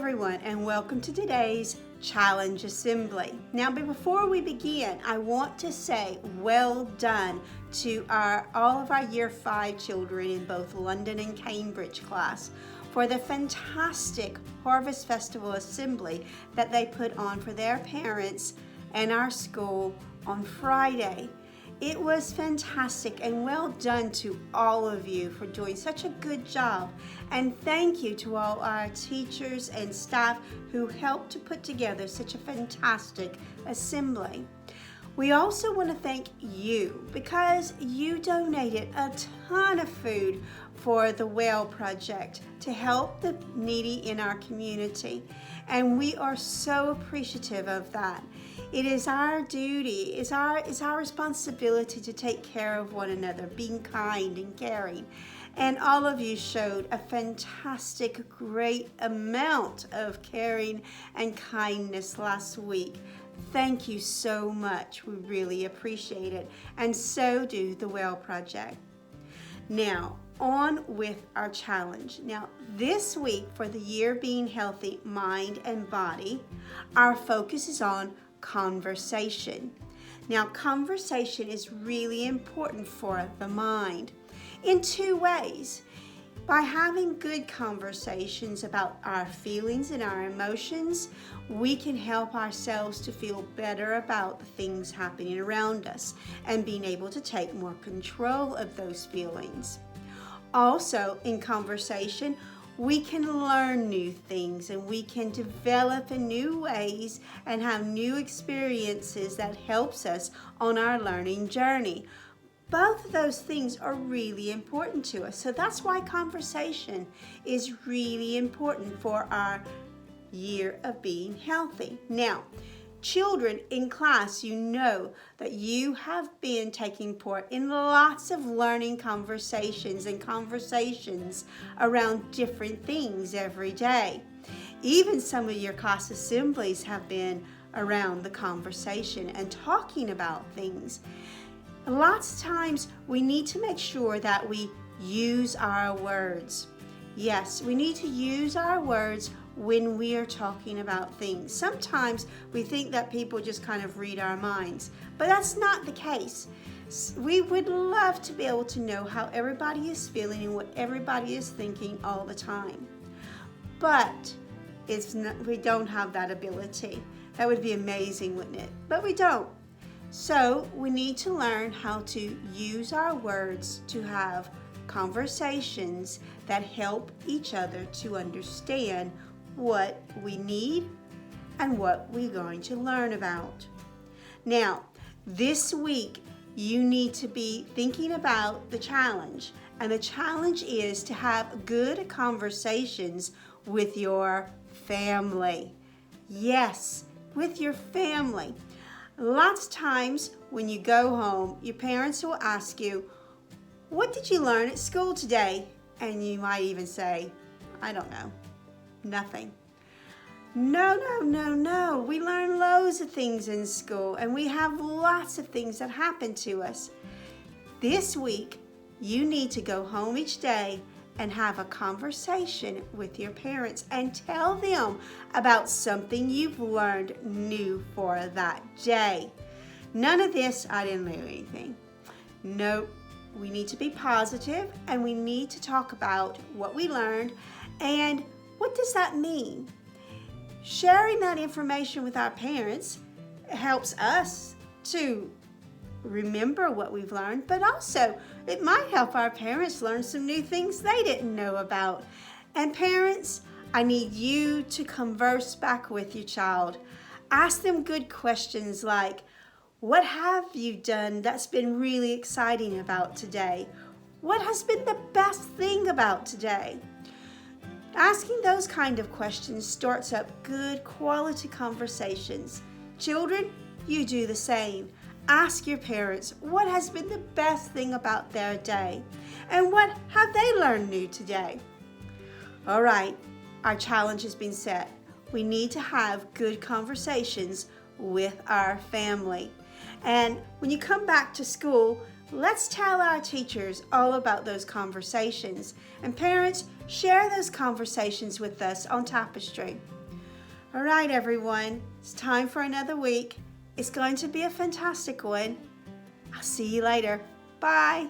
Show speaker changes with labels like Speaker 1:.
Speaker 1: everyone, and welcome to today's Challenge Assembly. Now, before we begin, I want to say well done to all of our Year 5 children in both London and Cambridge class for the fantastic Harvest Festival Assembly that they put on for their parents and our school on Friday. It was fantastic, and well done to all of you for doing such a good job. And thank you to all our teachers and staff who helped to put together such a fantastic assembly. We also want to thank you because you donated a ton of food for the Well Project to help the needy in our community. And we are so appreciative of that. It is our duty, it's our responsibility to take care of one another, being kind and caring. And all of you showed a fantastic, great amount of caring and kindness last week. Thank you so much. We really appreciate it. And so do the Well Project. Now, on with our challenge. Now, this week for the year being healthy, mind and body, our focus is on conversation. Now, conversation is really important for the mind in two ways. By having good conversations about our feelings and our emotions, we can help ourselves to feel better about the things happening around us and being able to take more control of those feelings. Also, in conversation, we can learn new things and we can develop in new ways and have new experiences that helps us on our learning journey. Both of those things are really important to us. So that's why conversation is really important for our year of being healthy. Now, children in class, you know that you have been taking part in lots of learning conversations and conversations around different things every day. Even some of your class assemblies have been around the conversation and talking about things. Lots of times we need to make sure that we use our words. Yes, we need to use our words when we are talking about things. Sometimes we think that people just kind of read our minds, but that's not the case. We would love to be able to know how everybody is feeling and what everybody is thinking all the time. But we don't have that ability. That would be amazing, wouldn't it? But we don't. So we need to learn how to use our words to have conversations that help each other to understand what we need and what we're going to learn about. Now, this week, you need to be thinking about the challenge. And the challenge is to have good conversations with your family. Yes, with your family. Lots of times when you go home, your parents will ask you, "What did you learn at school today?" And you might even say, "I don't know. Nothing." No. We learn loads of things in school and we have lots of things that happen to us. This week, you need to go home each day and have a conversation with your parents and tell them about something you've learned new for that day. None of this, "I didn't learn anything." Nope. We need to be positive and we need to talk about what we learned and what does that mean. Sharing that information with our parents helps us to remember what we've learned, but also it might help our parents learn some new things they didn't know about. And parents, I need you to converse back with your child. Ask them good questions like, "What have you done that's been really exciting about today? What has been the best thing about today?" Asking those kind of questions starts up good quality conversations. Children, you do the same. Ask your parents what has been the best thing about their day and what have they learned new today. All right, our challenge has been set. We need to have good conversations with our family. And when you come back to school, let's tell our teachers all about those conversations. And parents, share those conversations with us on Tapestry. All right, everyone, it's time for another week. It's going to be a fantastic one. I'll see you later. Bye.